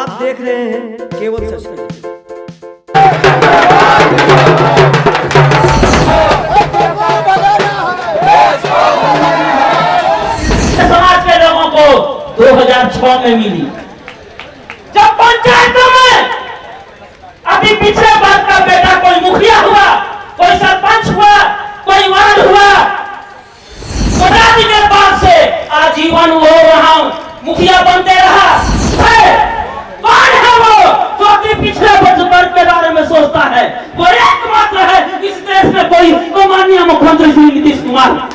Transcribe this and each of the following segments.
आप देख रहे हैं केवल सच न्यूज। समाज के लोगों को 2006 में मिली, जब पंचायतों में अभी पिछड़े वर्ग का बेटा कोई मुखिया हुआ, कोई सरपंच हुआ, कोई वार्ड हुआ, तो राज्य के पास से आजीवन वो वहां मुखिया बनते रहा है। कौन है वो जो अति पिछड़े वर्ग के बारे में सोचता है? वो एकमात्र है इस देश में कोई, तो माननीय मुख्यमंत्री श्री नीतीश कुमार।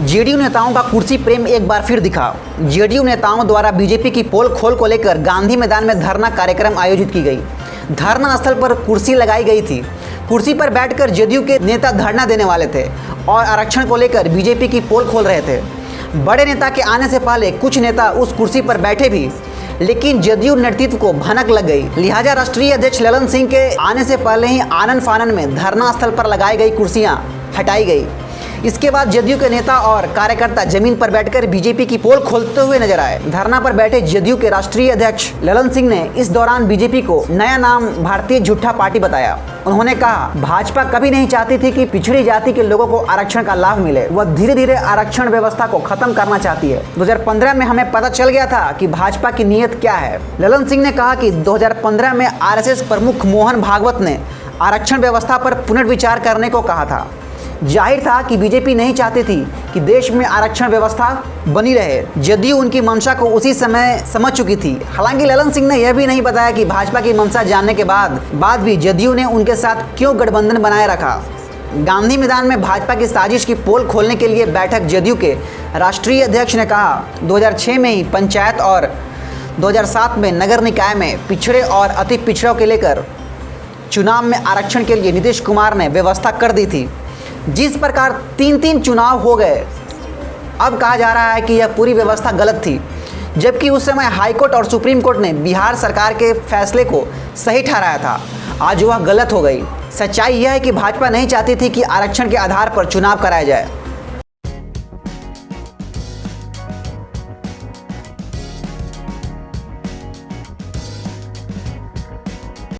जेडीयू नेताओं का कुर्सी प्रेम एक बार फिर दिखा। जेडीयू नेताओं द्वारा बीजेपी की पोल खोल को लेकर गांधी मैदान में धरना कार्यक्रम आयोजित की गई। धरना स्थल पर कुर्सी लगाई गई थी। कुर्सी पर बैठकर जेडीयू के नेता धरना देने वाले थे और आरक्षण को लेकर बीजेपी की पोल खोल रहे थे। बड़े नेता के आने से पहले कुछ नेता उस कुर्सी पर बैठे भी, लेकिन जदयू नेतृत्व को भनक लग गई। लिहाजा राष्ट्रीय अध्यक्ष ललन सिंह के आने से पहले ही आनन फानन में धरना स्थल पर लगाई गई कुर्सियां हटाई गई। इसके बाद जदयू के नेता और कार्यकर्ता जमीन पर बैठकर बीजेपी की पोल खोलते हुए नजर आए। धरना पर बैठे जदयू के राष्ट्रीय अध्यक्ष ललन सिंह ने इस दौरान बीजेपी को नया नाम भारतीय झूठा पार्टी बताया। उन्होंने कहा, भाजपा कभी नहीं चाहती थी कि पिछड़ी जाति के लोगों को आरक्षण का लाभ मिले। वह धीरे धीरे आरक्षण व्यवस्था को खत्म करना चाहती है। 2015 में हमें पता चल गया था कि भाजपा की नीयत क्या है। ललन सिंह ने कहा कि 2015 में आरएसएस प्रमुख मोहन भागवत ने आरक्षण व्यवस्था पर पुनर्विचार करने को कहा था। जाहिर था कि बीजेपी नहीं चाहती थी कि देश में आरक्षण व्यवस्था बनी रहे। जदयू उनकी मंशा को उसी समय समझ चुकी थी। हालांकि ललन सिंह ने यह भी नहीं बताया कि भाजपा की मंशा जानने के बाद भी जदयू ने उनके साथ क्यों गठबंधन बनाए रखा। गांधी मैदान में भाजपा की साजिश की पोल खोलने के लिए बैठक जदयू के राष्ट्रीय अध्यक्ष ने कहा, 2006 में ही पंचायत और 2007 में नगर निकाय में पिछड़े और अति पिछड़ों के लेकर चुनाव में आरक्षण के लिए नीतीश कुमार ने व्यवस्था कर दी थी। जिस प्रकार 3 चुनाव हो गए, अब कहा जा रहा है कि यह पूरी व्यवस्था गलत थी, जबकि उस समय हाईकोर्ट और सुप्रीम कोर्ट ने बिहार सरकार के फैसले को सही ठहराया था। आज वह गलत हो गई। सच्चाई यह है कि भाजपा नहीं चाहती थी कि आरक्षण के आधार पर चुनाव कराया जाए।